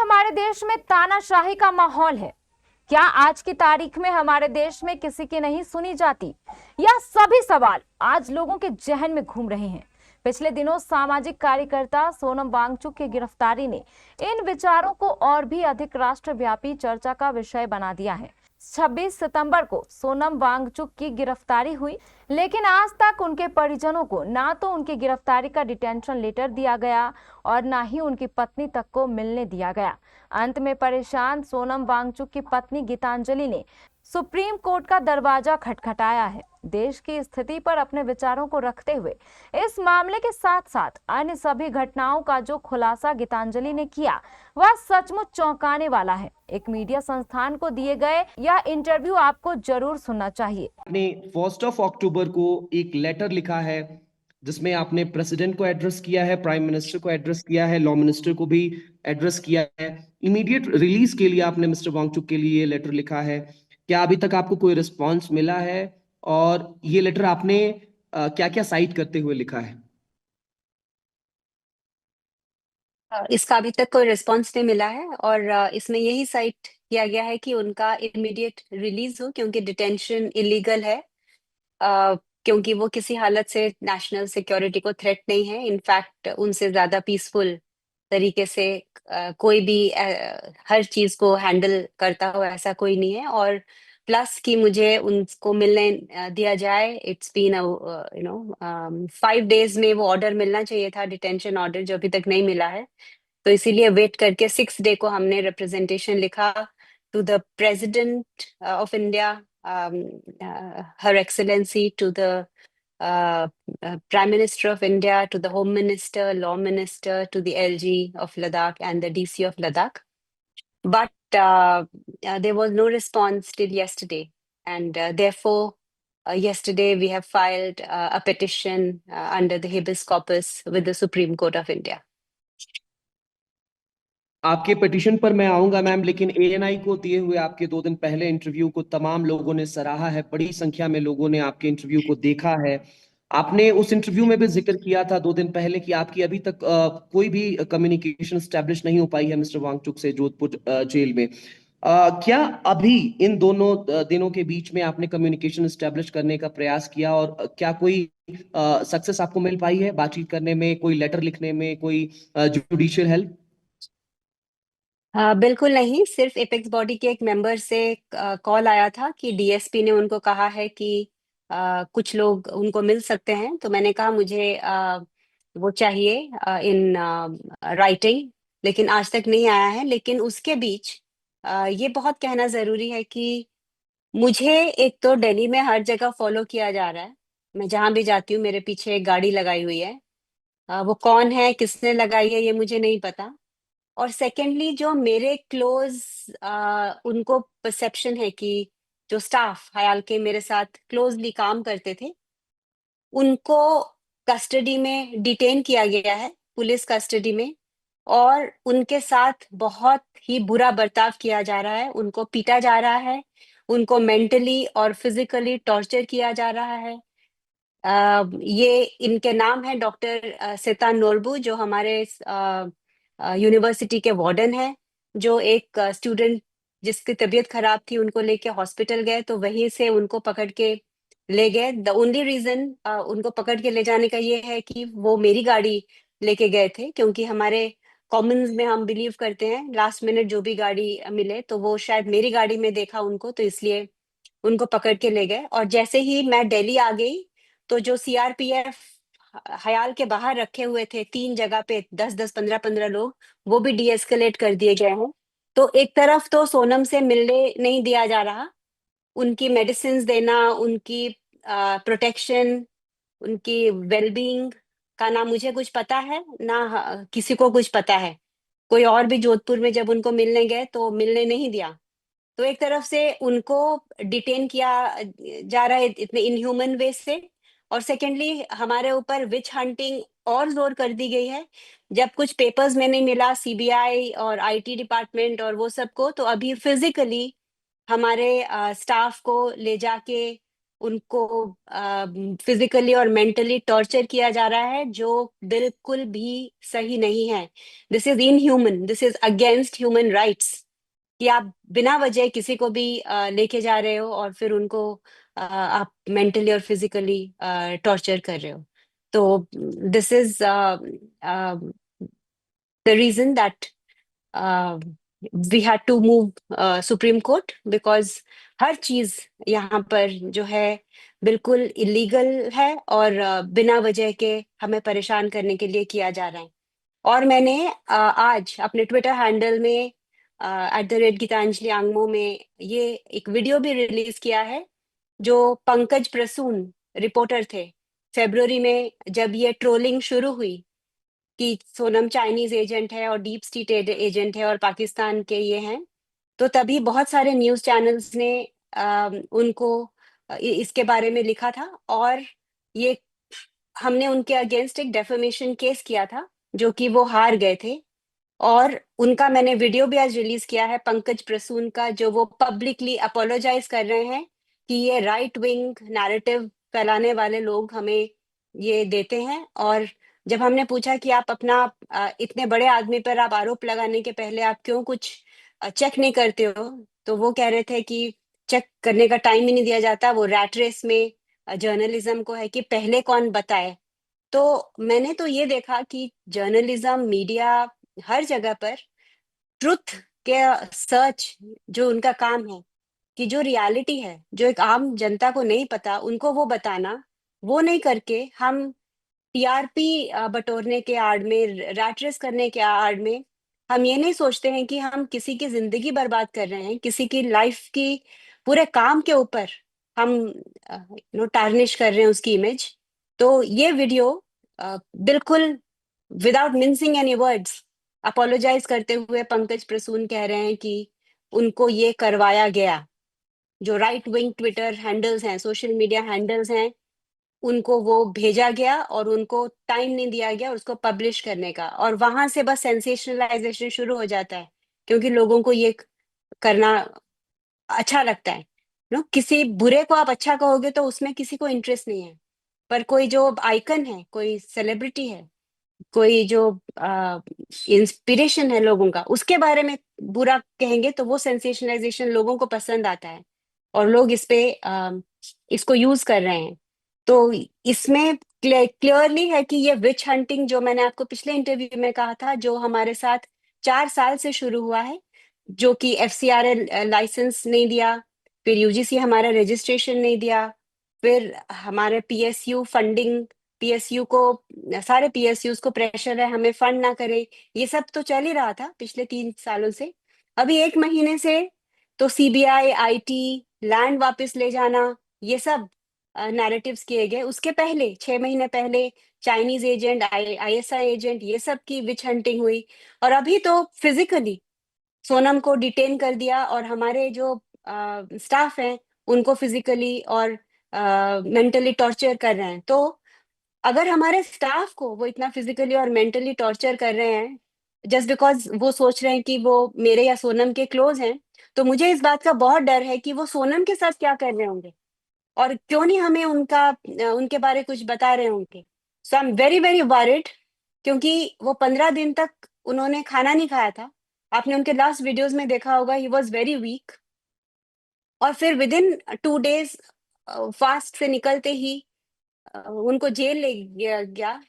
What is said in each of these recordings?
हमारे देश में तानाशाही का माहौल है? क्या आज की तारीख में हमारे देश में किसी की नहीं सुनी जाती? यह सभी सवाल आज लोगों के जहन में घूम रहे हैं। पिछले दिनों सामाजिक कार्यकर्ता सोनम वांगचुक की गिरफ्तारी ने इन विचारों को और भी अधिक राष्ट्रव्यापी चर्चा का विषय बना दिया है। 26 सितंबर को सोनम वांगचुक की गिरफ्तारी हुई, लेकिन आज तक उनके परिजनों को ना तो उनकी गिरफ्तारी का डिटेंशन लेटर दिया गया और ना ही उनकी पत्नी तक को मिलने दिया गया। अंत में परेशान सोनम वांगचुक की पत्नी गीतांजलि ने सुप्रीम कोर्ट का दरवाजा खटखटाया है। देश की स्थिति पर अपने विचारों को रखते हुए इस मामले के साथ साथ अन्य सभी घटनाओं का जो खुलासा गीतांजलि ने किया वह सचमुच चौंकाने वाला है। एक मीडिया संस्थान को दिए गए यह इंटरव्यू आपको जरूर सुनना चाहिए। आपने 1 अक्टूबर को एक लेटर लिखा है जिसमें आपने प्रेसिडेंट को एड्रेस किया है, प्राइम मिनिस्टर को एड्रेस किया है, लॉ मिनिस्टर को भी एड्रेस किया है। इमीडिएट रिलीज के लिए आपने मिस्टर वांगचुक के लिए लेटर लिखा है। क्या अभी तक आपको कोई रिस्पॉन्स मिला है? और ये लेटर आपने क्या क्या साइट करते हुए लिखा है? इसका अभी तक कोई रिस्पांस नहीं मिला है और इसमें यही साइट किया गया है कि उनका इमीडिएट रिलीज हो, क्योंकि डिटेंशन इलीगल है। क्योंकि वो किसी हालत से नेशनल सिक्योरिटी को थ्रेट नहीं है। इनफैक्ट उनसे ज्यादा पीसफुल तरीके से कोई भी हर चीज को हैंडल करता हो ऐसा कोई नहीं है। और प्लस कि मुझे उनको मिलने दिया जाए। इट्स बीन 5 डेज में वो ऑर्डर मिलना चाहिए था, डिटेंशन ऑर्डर, जो अभी तक नहीं मिला है। तो इसीलिए वेट करके 6 डे को हमने रिप्रेजेंटेशन लिखा to the president of India, her excellency, to the Prime Minister of India, to the Home Minister, Law Minister, to the LG of Ladakh and the DC of Ladakh. But there was no response till yesterday. And therefore, yesterday we have filed a petition under the habeas corpus with the Supreme Court of India. आपके petition पर मैं आऊंगा ma'am, लेकिन ANI को दिए हुए आपके 2 दिन पहले इंटरव्यू को तमाम लोगों ने सराहा है। बड़ी संख्या में लोगों ने आपके इंटरव्यू को देखा है। आपने उस इंटरव्यू में भी जिक्र किया था 2 दिन पहले कि आपकी अभी तक कोई भी कम्युनिकेशन स्टैब्लिश नहीं हो पाई है मिस्टर वांगचुक से जोधपुर जेल में। क्या अभी इन दोनों दिनों के बीच में आपने कम्युनिकेशन स्टैब्लिश करने का प्रयास किया, और क्या कोई सक्सेस आपको मिल पाई है बातचीत करने में, कोई लेटर लिखने में, कोई जुडिशियल हेल्प? बिल्कुल नहीं। सिर्फ एपेक्स बॉडी के एक मेंबर से कॉल आया था कि डीएसपी ने उनको कहा है कि कुछ लोग उनको मिल सकते हैं। तो मैंने कहा मुझे वो चाहिए इन राइटिंग, लेकिन आज तक नहीं आया है। लेकिन उसके बीच ये बहुत कहना जरूरी है कि मुझे एक तो दिल्ली में हर जगह फॉलो किया जा रहा है। मैं जहां भी जाती हूँ मेरे पीछे एक गाड़ी लगाई हुई है। वो कौन है, किसने लगाई है, ये मुझे नहीं पता। और सेकेंडली जो मेरे क्लोज उनको परसेप्शन है कि जो स्टाफ हयाल के मेरे साथ क्लोजली काम करते थे उनको कस्टडी में डिटेन किया गया है, पुलिस कस्टडी में। और उनके साथ बहुत ही बुरा बर्ताव किया जा रहा है, उनको पीटा जा रहा है, उनको मेंटली और फिजिकली टॉर्चर किया जा रहा है। ये इनके नाम है डॉक्टर सेतान नोरबू, जो हमारे यूनिवर्सिटी के वार्डन है, जो एक स्टूडेंट जिसकी तबीयत खराब थी उनको लेके हॉस्पिटल गए तो वहीं से उनको पकड़ के ले गए। द ओनली रीजन उनको पकड़ के ले जाने का ये है कि वो मेरी गाड़ी लेके गए थे, क्योंकि हमारे कॉमन्स में हम बिलीव करते हैं लास्ट मिनट जो भी गाड़ी मिले, तो वो शायद मेरी गाड़ी में देखा उनको, तो इसलिए उनको पकड़ के ले गए। और जैसे ही मैं दिल्ली आ गई तो जो सीआरपीएफ हयाल के बाहर रखे हुए थे 3 जगह पे 10-10 15-15 लोग, वो भी डीएस्केलेट कर दिए गए हैं। तो एक तरफ तो सोनम से मिलने नहीं दिया जा रहा, उनकी मेडिसिन देना, उनकी प्रोटेक्शन, उनकी वेलबींग का ना मुझे कुछ पता है ना किसी को कुछ पता है। कोई और भी जोधपुर में जब उनको मिलने गए तो मिलने नहीं दिया। तो एक तरफ से उनको डिटेन किया जा रहा है इतने इनह्यूमन वे से, और सेकेंडली हमारे ऊपर विच हंटिंग और जोर कर दी गई है। जब कुछ पेपर्स में नहीं मिला सीबीआई और आईटी डिपार्टमेंट और वो सबको, तो अभी फिजिकली हमारे स्टाफ को ले जाके उनको फिजिकली और मेंटली टॉर्चर किया जा रहा है, जो बिल्कुल भी सही नहीं है। This is inhuman, this is against human rights, कि आप बिना वजह किसी को भी लेके जा रहे हो और फिर उनको आप मेंटली और फिजिकली टॉर्चर कर रहे हो। तो this is the reason that we had to move Supreme Court, because हर चीज यहाँ पर जो है बिल्कुल इलीगल है और बिना वजह के हमें परेशान करने के लिए किया जा रहा है। और मैंने आज अपने ट्विटर हैंडल में @गीतांजलि आंगमो में ये एक वीडियो भी रिलीज किया है, जो पंकज प्रसून रिपोर्टर थे। फरवरी में जब ये ट्रोलिंग शुरू हुई कि सोनम चाइनीज एजेंट है और डीप स्टेट एजेंट है और पाकिस्तान के ये हैं, तो तभी बहुत सारे न्यूज चैनल्स ने उनको इसके बारे में लिखा था, और ये हमने उनके अगेंस्ट एक डेफेमेशन केस किया था, जो कि वो हार गए थे। और उनका मैंने वीडियो भी आज रिलीज किया है, पंकज प्रसून का, जो वो पब्लिकली अपोलोजाइज कर रहे हैं कि ये राइट विंग नैरेटिव फैलाने वाले लोग हमें ये देते हैं। और जब हमने पूछा कि आप अपना इतने बड़े आदमी पर आप आरोप लगाने के पहले आप क्यों कुछ चेक नहीं करते हो, तो वो कह रहे थे कि चेक करने का टाइम ही नहीं दिया जाता, वो रैट रेस में जर्नलिज्म को है कि पहले कौन बताए। तो मैंने तो ये देखा कि जर्नलिज्म, मीडिया, हर जगह पर ट्रुथ के सर्च जो उनका काम है, कि जो रियलिटी है जो एक आम जनता को नहीं पता उनको वो बताना, वो नहीं करके हम टीआरपी बटोरने के आड़ में, रैट रेस करने के आड़ में, हम ये नहीं सोचते हैं कि हम किसी की जिंदगी बर्बाद कर रहे हैं, किसी की लाइफ की पूरे काम के ऊपर हम टार्निश कर रहे हैं उसकी इमेज। तो ये वीडियो बिल्कुल without mincing any words apologise करते हुए पंकज प्रसून कह रहे हैं कि उनको ये करवाया गया। जो राइट विंग ट्विटर हैंडल्स हैं, सोशल मीडिया हैंडल्स हैं, उनको वो भेजा गया और उनको टाइम नहीं दिया गया उसको पब्लिश करने का, और वहां से बस सेंसेशनलाइजेशन शुरू हो जाता है, क्योंकि लोगों को ये करना अच्छा लगता है। किसी बुरे को आप अच्छा कहोगे तो उसमें किसी को इंटरेस्ट नहीं है, पर कोई जो आइकन है, कोई सेलिब्रिटी है, कोई जो इंस्पिरेशन है लोगों का, उसके बारे में बुरा कहेंगे तो वो सेंसेशनलाइजेशन लोगों को पसंद आता है, और लोग इस पे इसको यूज कर रहे हैं। तो इसमें क्लियरली है कि ये विच हंटिंग, जो मैंने आपको पिछले इंटरव्यू में कहा था, जो हमारे साथ 4 साल से शुरू हुआ है, जो कि एफसीआरएल लाइसेंस नहीं दिया, फिर यूजीसी हमारा रजिस्ट्रेशन नहीं दिया, फिर हमारे पीएसयू फंडिंग, पीएसयू को, सारे पीएसयूज को प्रेशर है हमें फंड ना करे, ये सब तो चल ही रहा था पिछले 3 सालों से। अभी 1 महीने से तो सीबीआई, आईटी, लैंड वापस ले जाना, ये सब नैरेटिव्स किए गए। उसके पहले 6 महीने पहले चाइनीज एजेंट, आईएसआई एजेंट, ये सब की विच हंटिंग हुई, और अभी तो फिजिकली सोनम को डिटेन कर दिया, और हमारे जो स्टाफ हैं उनको फिजिकली और मेंटली टॉर्चर कर रहे हैं। तो अगर हमारे स्टाफ को वो इतना फिजिकली और मेंटली टॉर्चर कर रहे हैं जस्ट बिकॉज वो सोच रहे हैं कि वो मेरे या सोनम के क्लोज हैं, तो मुझे इस बात का बहुत डर है कि वो सोनम के साथ क्या कर रहे होंगे, और क्यों नहीं हमें उनके बारे कुछ बता रहे होंगे। So I am very very worried, क्योंकि वो 15 दिन तक उन्होंने खाना नहीं खाया था। आपने उनके लास्ट वीडियोस में देखा होगा, ही वॉज वेरी वीक, और फिर विद इन 2 डेज फास्ट से निकलते ही उनको जेल ले गया,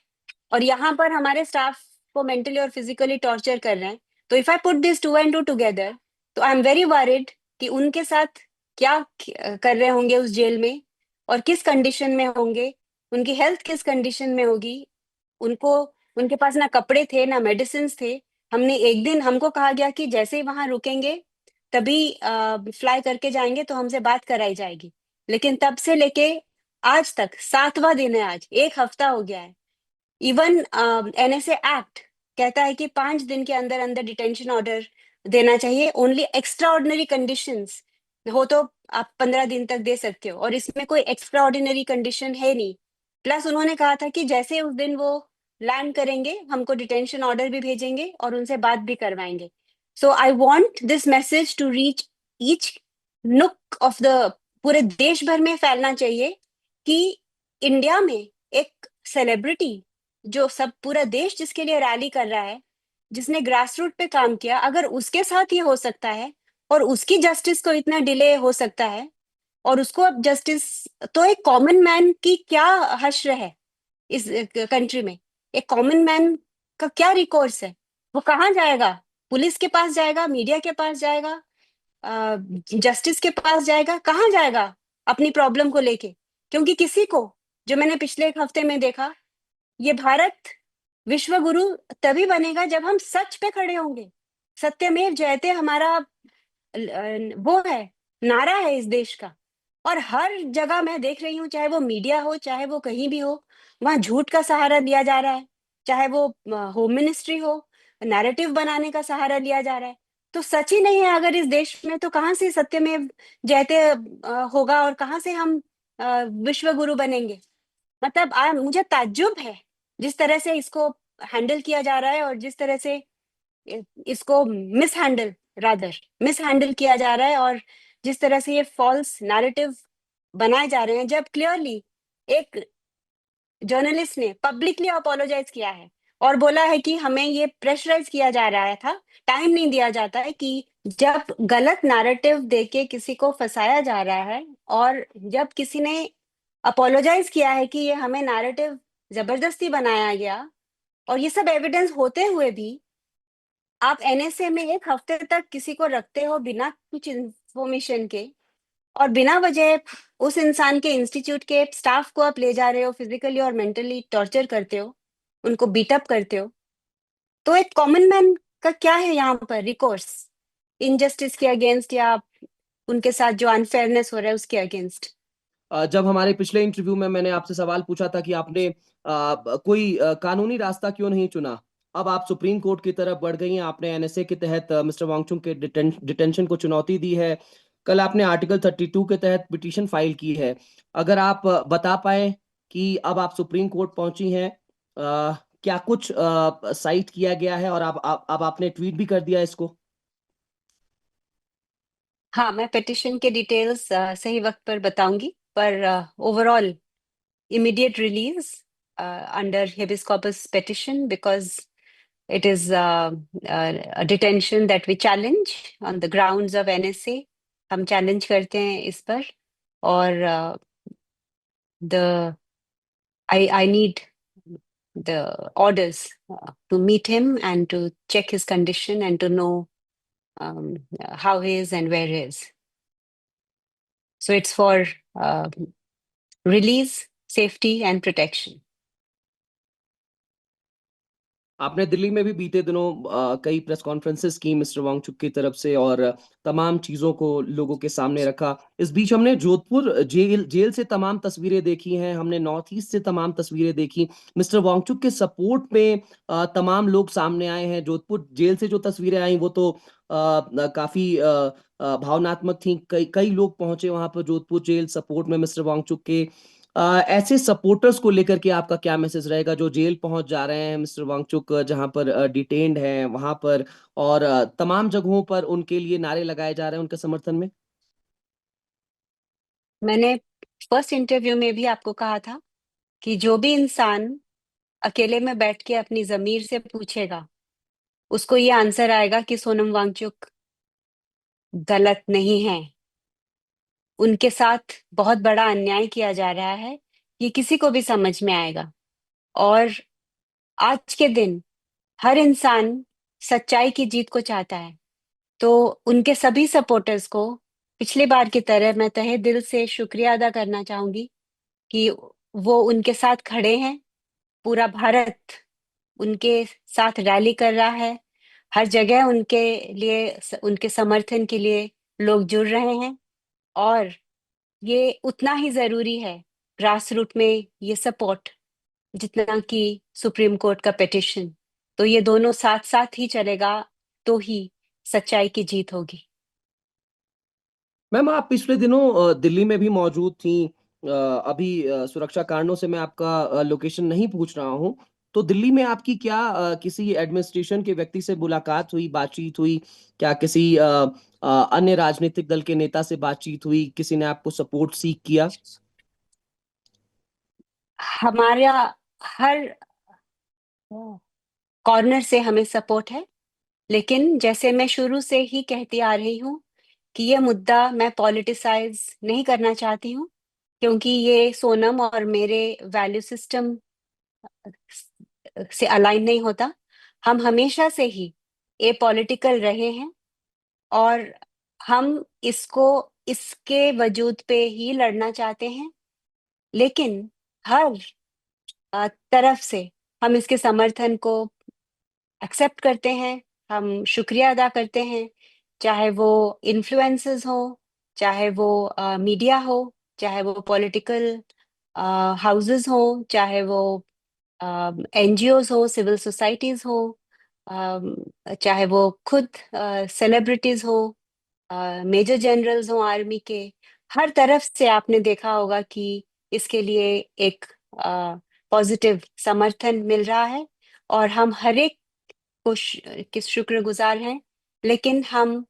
और यहाँ पर हमारे स्टाफ को मेंटली और फिजिकली टॉर्चर कर रहे हैं। तो if I put this 2 and 2 together, तो आई एम वेरी वरिड कि उनके साथ क्या कर रहे होंगे उस जेल में, और किस कंडीशन में होंगे, उनकी हेल्थ किस कंडीशन में होगी। उनको, उनके पास ना कपड़े थे ना मेडिसिन थे। हमने एक दिन, हमको कहा गया कि जैसे ही वहां रुकेंगे तभी फ्लाई करके जाएंगे तो हमसे बात कराई जाएगी, लेकिन तब से लेके आज तक 7वां दिन है, आज 1 हफ्ता हो गया है। इवन एनएसए एक्ट कहता है कि 5 दिन के अंदर अंदर डिटेंशन ऑर्डर देना चाहिए, ओनली एक्स्ट्रा ऑर्डिनरी कंडीशंस हो तो आप 15 दिन तक दे सकते हो, और इसमें कोई एक्स्ट्रा ऑर्डिनरी कंडीशन है नहीं। प्लस उन्होंने कहा था कि जैसे उस दिन वो लैंड करेंगे हमको डिटेंशन ऑर्डर भी भेजेंगे और उनसे बात भी करवाएंगे। So I want this message to reach each nook of the पूरे देश भर में फैलना चाहिए कि इंडिया में एक सेलिब्रिटी जो सब पूरा देश जिसके लिए रैली कर रहा है, जिसने ग्रास रूट पे काम किया, अगर उसके साथ ये हो सकता है और उसकी जस्टिस को इतना डिले हो सकता है और उसको अब जस्टिस, तो एक कॉमन मैन की क्या हश्र है इस कंट्री में? एक कॉमन मैन का क्या रिकोर्स है? वो कहाँ जाएगा? पुलिस के पास जाएगा, मीडिया के पास जाएगा, जस्टिस के पास जाएगा, कहाँ जाएगा अपनी प्रॉब्लम को लेके? क्योंकि किसी को, जो मैंने पिछले एक हफ्ते में देखा, ये भारत विश्व गुरु तभी बनेगा जब हम सच पे खड़े होंगे। सत्यमेव जयते हमारा वो है, नारा है इस देश का। और हर जगह मैं देख रही हूँ, चाहे वो मीडिया हो, चाहे वो कहीं भी हो, वहां झूठ का सहारा लिया जा रहा है। चाहे वो होम मिनिस्ट्री हो, नैरेटिव बनाने का सहारा लिया जा रहा है। तो सच ही नहीं है अगर इस देश में, तो कहाँ से सत्यमेव जयते होगा और कहाँ से हम विश्व गुरु बनेंगे? मतलब मुझे ताज्जुब है जिस तरह से इसको हैंडल किया जा रहा है और जिस तरह से इसको मिस हैंडल किया जा रहा है, और जिस तरह से ये फॉल्स नैरेटिव बनाए जा रहे हैं, जब क्लियरली एक जर्नलिस्ट ने पब्लिकली अपोलोजाइज किया है और बोला है कि हमें ये प्रेशराइज किया जा रहा था, टाइम नहीं दिया जाता है, कि जब गलत नैरेटिव देके किसी को फंसाया जा रहा है और जब किसी ने अपोलोजाइज किया है कि ये हमें नैरेटिव जबरदस्ती बनाया गया, और ये सब एविडेंस होते हुए भी आप एनएसए में एक हफ्ते तक किसी को रखते हो बिना कुछ इंफॉर्मेशन के, और बिना वजह उस इंसान के इंस्टीट्यूट के स्टाफ को आप ले जा रहे हो, फिजिकली और मेंटली टॉर्चर करते हो, उनको बीटअप करते हो। तो एक कॉमन मैन का क्या है यहाँ पर रिकोर्स इनजस्टिस के अगेंस्ट, या उनके साथ जो अनफेयरनेस हो रहा है उसके अगेंस्ट? जब हमारे पिछले इंटरव्यू में मैंने आपसे सवाल पूछा था कि आपने कोई कानूनी रास्ता क्यों नहीं चुना, अब आप सुप्रीम कोर्ट की तरफ बढ़ गई हैं। आपने एनएसए के तहत मिस्टर वांगचुक के डिटेंशन को चुनौती दी है। कल आपने आर्टिकल 32 के तहत पिटीशन फाइल की है। अगर आप बता पाए कि अब आप सुप्रीम कोर्ट पहुंची हैं, क्या कुछ साइट किया गया है, और अब आपने ट्वीट भी कर दिया इसको? हाँ, मैं पिटिशन के डिटेल्स सही वक्त पर बताऊंगी, पर overall immediate release under habeas corpus petition, because it is a detention that we challenge on the grounds of NSA. हम challenge करते हैं इस पर, और the I need the orders to meet him and to check his condition and to know how he is and where he is. So it's for release, safety and protection. आपने दिल्ली में भी बीते दिनों कई प्रेस कॉन्फ्रेंसेस की mister Wangchuck की तरफ से, और तमाम चीजों को लोगों के सामने रखा। इस बीच हमने जोधपुर जेल से तमाम तस्वीरें देखी हैं, हमने नॉर्थ ईस्ट से तमाम तस्वीरें देखी। मिस्टर वांगचुक के सपोर्ट में तमाम लोग सामने आए हैं। जोधपुर जेल से जो तस्वीरें आई वो तो काफी भावनात्मक थी। कई कई लोग पहुंचे वहां पर जोधपुर जेल सपोर्ट में मिस्टर वांगचुक के। ऐसे सपोर्टर्स को लेकर के आपका क्या मैसेज रहेगा जो जेल पहुंच जा रहे हैं मिस्टर वांगचुक, जहां पर डिटेन्ड हैं वहां पर, और तमाम जगहों पर उनके लिए नारे लगाए जा रहे हैं उनके समर्थन में? मैंने फर्स्ट इंटरव्यू में भी आपको कहा था कि जो भी इंसान अकेले में बैठ के अपनी जमीर से पूछेगा, उसको ये आंसर आएगा कि सोनम वांगचुक गलत नहीं है, उनके साथ बहुत बड़ा अन्याय किया जा रहा है, ये किसी को भी समझ में आएगा। और आज के दिन हर इंसान सच्चाई की जीत को चाहता है। तो उनके सभी सपोर्टर्स को पिछली बार की तरह मैं तहे दिल से शुक्रिया अदा करना चाहूंगी कि वो उनके साथ खड़े हैं। पूरा भारत उनके साथ रैली कर रहा है, हर जगह उनके लिए, उनके समर्थन के लिए लोग जुड़ रहे हैं, और ये उतना ही जरूरी है ग्रास रूट में ये सपोर्ट जितना कि सुप्रीम कोर्ट का पिटिशन। तो ये दोनों साथ साथ ही चलेगा, तो ही सच्चाई की जीत होगी। मैम, आप पिछले दिनों दिल्ली में भी मौजूद थी। अभी सुरक्षा कारणों से मैं आपका लोकेशन नहीं पूछ रहा हूँ, तो दिल्ली में आपकी क्या किसी एडमिनिस्ट्रेशन के व्यक्ति से मुलाकात हुई, बातचीत हुई? क्या किसी अन्य राजनीतिक दल के नेता से बातचीत हुई? किसी ने आपको सपोर्ट सीख किया? हमारा हर कॉर्नर से हमें सपोर्ट है, लेकिन जैसे मैं शुरू से ही कहती आ रही हूँ कि ये मुद्दा मैं पॉलिटिसाइज नहीं करना चाहती हूँ, क्योंकि ये सोनम और मेरे वैल्यू सिस्टम से अलाइन नहीं होता। हम हमेशा से ही ए पॉलिटिकल रहे हैं, और हम इसको इसके वजूद पे ही लड़ना चाहते हैं। लेकिन हर तरफ से हम इसके समर्थन को एक्सेप्ट करते हैं, हम शुक्रिया अदा करते हैं, चाहे वो इन्फ्लुएंसर्स हो, चाहे वो मीडिया हो, चाहे वो पॉलिटिकल हाउसेस हो, चाहे वो एनजीओज हो, सिविल सोसाइटीज हो, अम, चाहे वो खुद सेलिब्रिटीज हो, मेजर जनरल्स हो आर्मी के। हर तरफ से आपने देखा होगा कि इसके लिए एक पॉजिटिव समर्थन मिल रहा है, और हम हर एक को किस शुक्रगुजार हैं। लेकिन हम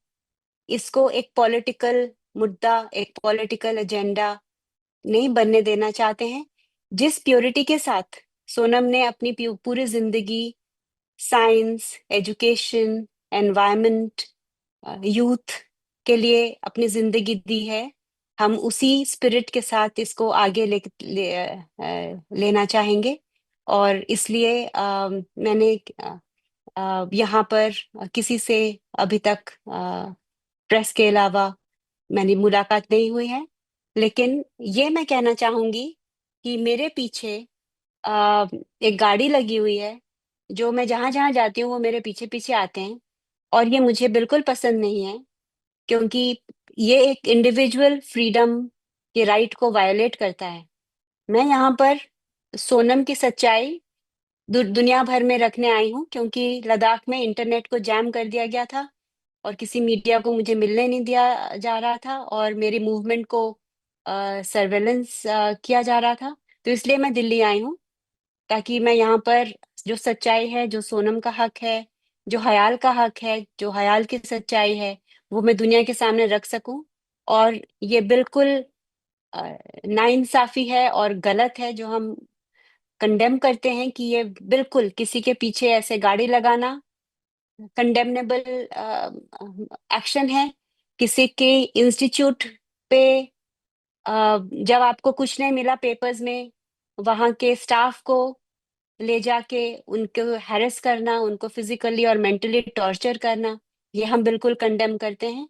इसको एक पॉलिटिकल मुद्दा, एक पॉलिटिकल एजेंडा नहीं बनने देना चाहते हैं। जिस प्योरिटी के साथ सोनम ने अपनी पूरी जिंदगी साइंस, एजुकेशन, एनवायरनमेंट, यूथ के लिए अपनी जिंदगी दी है, हम उसी स्पिरिट के साथ इसको आगे लेना चाहेंगे। और इसलिए मैंने यहाँ पर किसी से अभी तक प्रेस के अलावा मैंने मुलाकात नहीं हुई है। लेकिन ये मैं कहना चाहूंगी कि मेरे पीछे अ, एक गाड़ी लगी हुई है, जो मैं जहां जहां जाती हूँ वो मेरे पीछे पीछे आते हैं, और ये मुझे बिल्कुल पसंद नहीं है, क्योंकि ये एक इंडिविजुअल फ्रीडम के राइट को वायलेट करता है। मैं यहाँ पर सोनम की सच्चाई दुनिया भर में रखने आई हूँ, क्योंकि लद्दाख में इंटरनेट को जैम कर दिया गया था, और किसी मीडिया को मुझे मिलने नहीं दिया जा रहा था, और मेरी मूवमेंट को सर्वेलेंस किया जा रहा था। तो इसलिए मैं दिल्ली आई हूँ, ताकि मैं यहाँ पर जो सच्चाई है, जो सोनम का हक है, जो हयाल का हक है, जो हयाल की सच्चाई है, वो मैं दुनिया के सामने रख सकूं। और ये बिल्कुल नाइंसाफी है और गलत है जो हम कंडेम करते हैं, कि ये बिल्कुल किसी के पीछे ऐसे गाड़ी लगाना कंडेमनेबल एक्शन है। किसी के इंस्टीट्यूट पे जब आपको कुछ नहीं मिला पेपर्स में, वहां के स्टाफ को ले जाके उनको हैरेस करना, उनको फिजिकली और मेंटली टॉर्चर करना, ये हम बिल्कुल कंडेम करते हैं।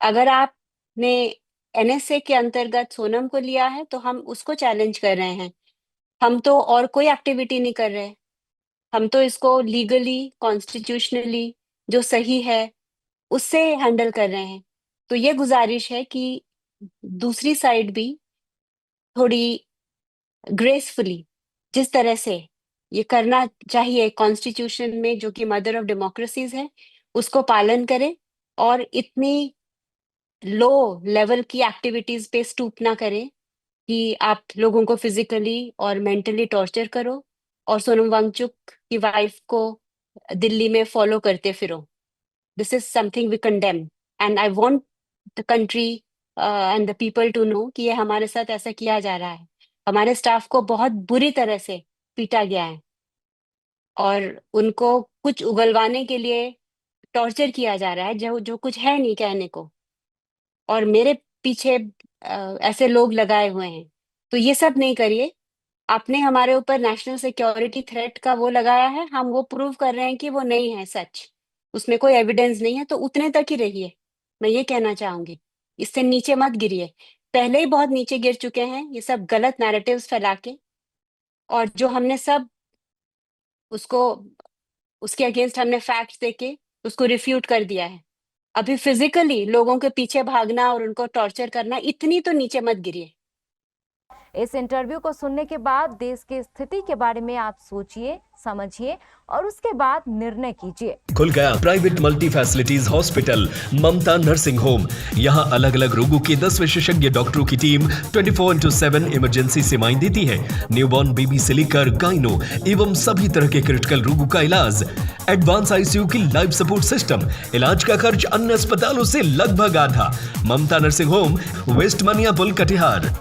अगर आपने एनएसए के अंतर्गत सोनम को लिया है, तो हम उसको चैलेंज कर रहे हैं। हम तो और कोई एक्टिविटी नहीं कर रहे, हम तो इसको लीगली, कॉन्स्टिट्यूशनली जो सही है उससे हैंडल कर रहे हैं। तो ये गुजारिश है कि दूसरी साइड भी थोड़ी ग्रेसफुली, जिस तरह से ये करना चाहिए कॉन्स्टिट्यूशन में, जो कि मदर ऑफ डेमोक्रेसीज है, उसको पालन करे, और इतनी लो लेवल की एक्टिविटीज पे स्टूप ना करे कि आप लोगों को फिजिकली और मेंटली टॉर्चर करो, और सोनम वांगचुक की वाइफ को दिल्ली में फॉलो करते फिरो। This is something we condemn, and I want the country and the people to know कि ये हमारे साथ ऐसा किया जा रहा है। हमारे स्टाफ को बहुत बुरी तरह से पीटा गया है, और उनको कुछ उगलवाने के लिए टॉर्चर किया जा रहा है, जो जो कुछ है नहीं कहने को, और मेरे पीछे ऐसे लोग लगाए हुए हैं। तो ये सब नहीं करिए। आपने हमारे ऊपर नेशनल सिक्योरिटी थ्रेट का वो लगाया है, हम वो प्रूव कर रहे हैं कि वो नहीं है सच, उसमें कोई एविडेंस नहीं है, तो उतने तक ही रहिए। मैं ये कहना चाहूंगी, इससे नीचे मत गिरिए। पहले ही बहुत नीचे गिर चुके हैं ये सब गलत नैरेटिव्स फैला के, और जो हमने सब उसको, उसके अगेंस्ट हमने फैक्ट्स देके उसको रिफ्यूट कर दिया है। अभी फिजिकली लोगों के पीछे भागना और उनको टॉर्चर करना, इतनी तो नीचे मत गिरिए। इस इंटरव्यू को सुनने के बाद देश की स्थिति के बारे में आप सोचिए, समझिए और उसके बाद निर्णय कीजिए। खुल गया प्राइवेट मल्टी फैसिलिटीज हॉस्पिटल ममता नर्सिंग होम। यहाँ अलग अलग रोगों के 10 विशेषज्ञ डॉक्टरों की टीम 24/7 इमरजेंसी सेवाएं देती है। न्यूबॉर्न बेबी से लेकर गाइनो एवं सभी तरह के क्रिटिकल रोगों का इलाज। एडवांस आईसीयू की लाइफ सपोर्ट सिस्टम। इलाज का खर्च अन्य अस्पतालों से लगभग आधा। ममता नर्सिंग होम, वेस्ट मनियापुल, कटिहार।